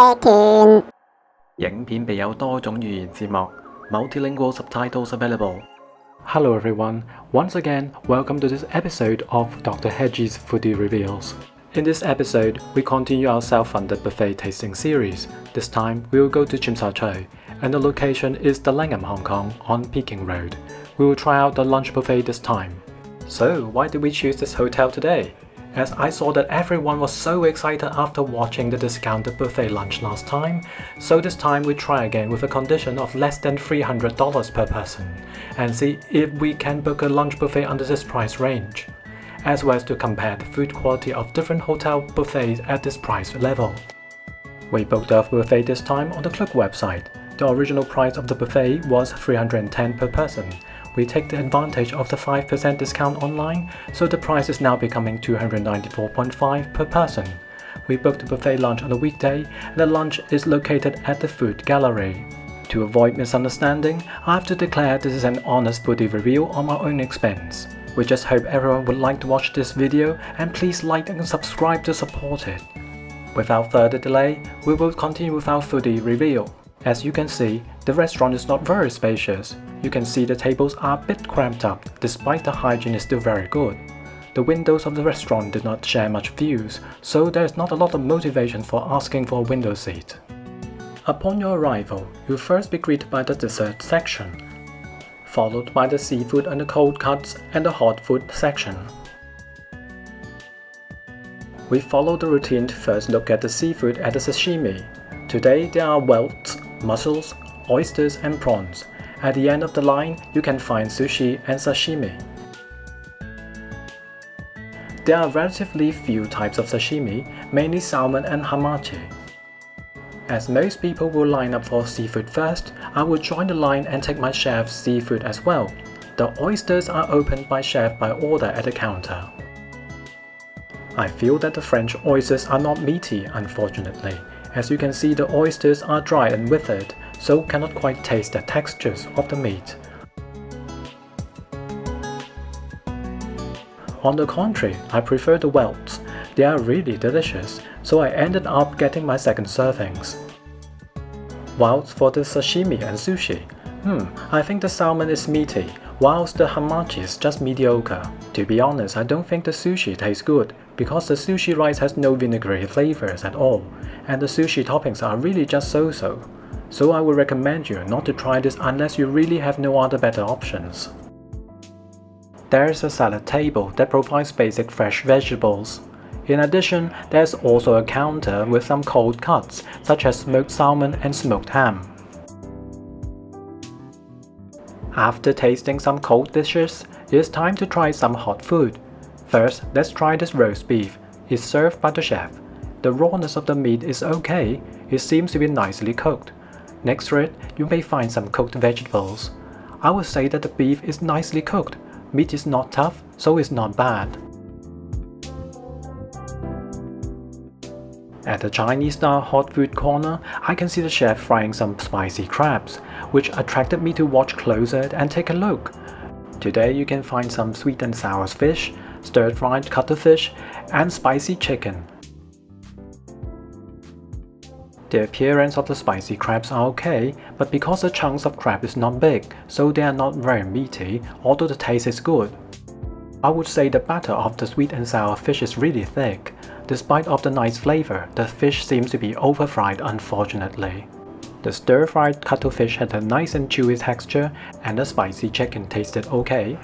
車團。影片備有多種語言字幕 multilingual subtitles available. Hello everyone, once again, welcome to this episode of Dr. Hedgie's Foodie Reveals. In this episode, we continue our self-funded buffet tasting series. This time, we will go to Tsim Sha Tsui, and the location is the Langham Hong Kong on Peking Road. We will try out the lunch buffet this time. So, why did we choose this hotel today? As I saw that everyone was so excited after watching the discounted buffet lunch last time, so this time we try again with a condition of less than $300 per person, and see if we can book a lunch buffet under this price range, as well as to compare the food quality of different hotel buffets at this price level. We booked our buffet this time on the Klook website. The original price of the buffet was $310 per person. We take the advantage of the 5% discount online, so the price is now becoming $294.5 per person. We booked the buffet lunch on a weekday, and the lunch is located at the food gallery. To avoid misunderstanding, I have to declare this is an honest foodie review on my own expense. We just hope everyone would like to watch this video, and please like and subscribe to support it. Without further delay, we will continue with our foodie review. As you can see, the restaurant is not very spacious. You can see the tables are a bit cramped up, despite the hygiene is still very good. The windows of the restaurant did not share much views, so there is not a lot of motivation for asking for a window seat. Upon your arrival, you'll first be greeted by the dessert section, followed by the seafood and the cold cuts and the hot food section. We follow the routine to first look at the seafood at the sashimi. Today there are whelks, mussels, oysters and prawns. At the end of the line, you can find sushi and sashimi. There are relatively few types of sashimi, mainly salmon and hamachi. As most people will line up for seafood first, I will join the line and take my share of seafood as well. The oysters are opened by chef by order at the counter. I feel that the French oysters are not meaty, unfortunately. As you can see, the oysters are dry and withered, so cannot quite taste the textures of the meat. On the contrary, I prefer the whelks. They are really delicious, so I ended up getting my second servings. Whilst for the sashimi and sushi, I think the salmon is meaty, whilst the hamachi is just mediocre. To be honest, I don't think the sushi tastes good, because the sushi rice has no vinegary flavors at all, and the sushi toppings are really just so-so. So I would recommend you not to try this unless you really have no other better options. There is a salad table that provides basic fresh vegetables. In addition, there's also a counter with some cold cuts, such as smoked salmon and smoked ham. After tasting some cold dishes, it's time to try some hot food. First, let's try this roast beef. It's served by the chef. The rawness of the meat is okay, it seems to be nicely cooked. Next to it, you may find some cooked vegetables. I would say that the beef is nicely cooked. Meat is not tough, so it's not bad. At the Chinese-style hot food corner, I can see the chef frying some spicy crabs, which attracted me to watch closer and take a look. Today you can find some sweet and sour fish, stir-fried cuttlefish, and spicy chicken. The appearance of the spicy crabs are okay, but because the chunks of crab is not big, so they are not very meaty, although the taste is good. I would say the batter of the sweet and sour fish is really thick. Despite of the nice flavor, the fish seems to be over-fried, unfortunately. The stir-fried cuttlefish had a nice and chewy texture, and the spicy chicken tasted okay.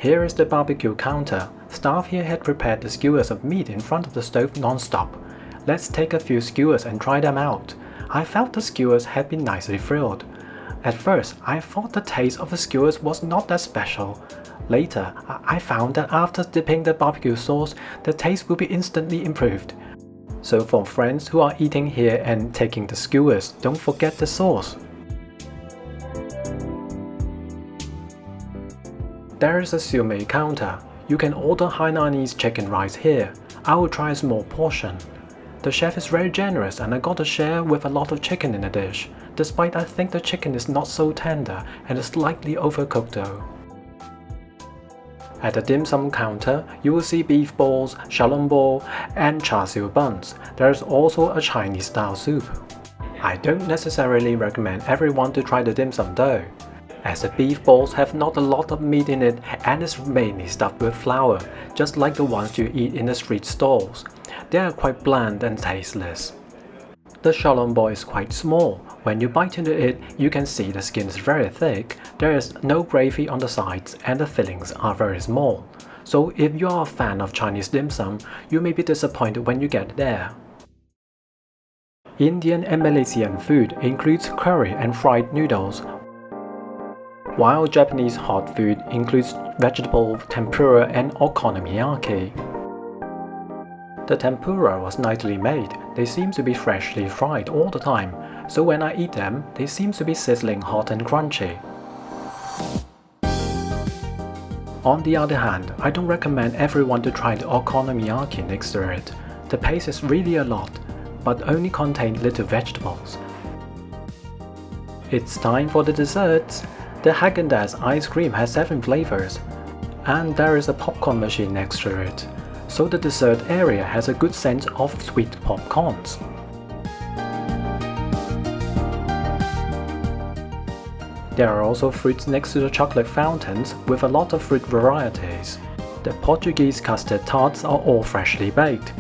Here is the barbecue counter. Staff here had prepared the skewers of meat in front of the stove non-stop. Let's take a few skewers and try them out. I felt the skewers had been nicely frilled. At first, I thought the taste of the skewers was not that special. Later, I found that after dipping the barbecue sauce, the taste will be instantly improved. So for friends who are eating here and taking the skewers, don't forget the sauce. There is a siu mei counter. You can order Hainanese chicken rice here. I will try a small portion. The chef is very generous and I got a share with a lot of chicken in the dish, despite I think the chicken is not so tender and is slightly overcooked though. At the dim sum counter, you will see beef balls, xiaolongbao, and char siu buns. There is also a Chinese-style soup. I don't necessarily recommend everyone to try the dim sum though, as the beef balls have not a lot of meat in it and is mainly stuffed with flour, just like the ones you eat in the street stalls. They are quite bland and tasteless. The xiaolongbao is quite small. When you bite into it, you can see the skin is very thick, there is no gravy on the sides, and the fillings are very small. So if you are a fan of Chinese dim sum, you may be disappointed when you get there. Indian and Malaysian food includes curry and fried noodles, while Japanese hot food includes vegetable tempura and okonomiyaki. The tempura was nicely made. They seem to be freshly fried all the time, so when I eat them, they seem to be sizzling hot and crunchy. On the other hand, I don't recommend everyone to try the okonomiyaki next to it. The paste is really a lot, but only contains little vegetables. It's time for the desserts. The Hainanese ice cream has 7 flavors, and there is a popcorn machine next to it, so the dessert area has a good sense of sweet popcorns. There are also fruits next to the chocolate fountains with a lot of fruit varieties. The Portuguese custard tarts are all freshly baked.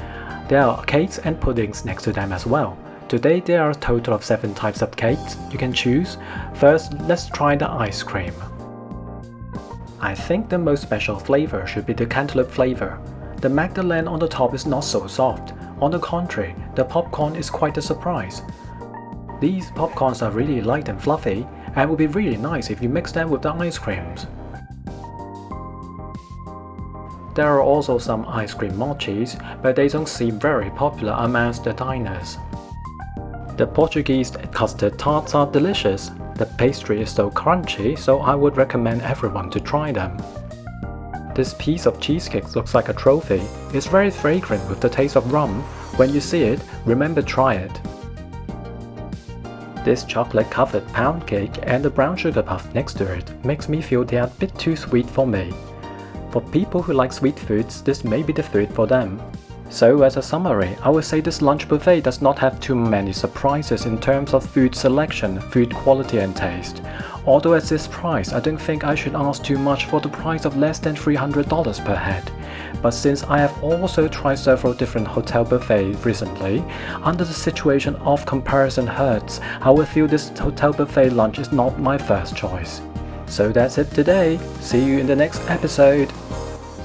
There are cakes and puddings next to them as well. Today there are a total of 7 types of cakes you can choose. First, let's try the ice cream. I think the most special flavor should be the cantaloupe flavor. The Magdalene on the top is not so soft. On the contrary, the popcorn is quite a surprise. These popcorns are really light and fluffy, and would be really nice if you mix them with the ice creams. There are also some ice cream mochis, but they don't seem very popular amongst the diners. The Portuguese custard tarts are delicious. The pastry is so crunchy, so I would recommend everyone to try them. This piece of cheesecake looks like a trophy. It's very fragrant with the taste of rum. When you see it, remember try it. This chocolate-covered pound cake and the brown sugar puff next to it makes me feel they are a bit too sweet for me. For people who like sweet foods, this may be the food for them. So as a summary, I would say this lunch buffet does not have too many surprises in terms of food selection, food quality and taste. Although at this price, I don't think I should ask too much for the price of less than $300 per head. But since I have also tried several different hotel buffets recently, under the situation of comparison hurts, I would feel this hotel buffet lunch is not my first choice. So that's it today. See you in the next episode.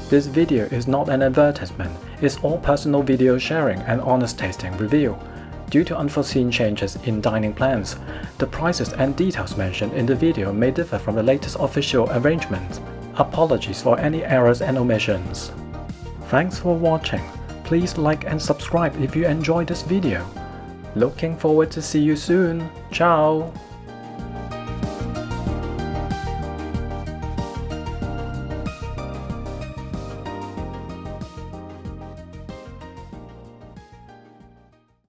This video is not an advertisement. It's all personal video sharing and honest tasting review. Due to unforeseen changes in dining plans, the prices and details mentioned in the video may differ from the latest official arrangements. Apologies for any errors and omissions. Thanks for watching. Please like and subscribe if you enjoyed this video. Looking forward to see you soon. Ciao!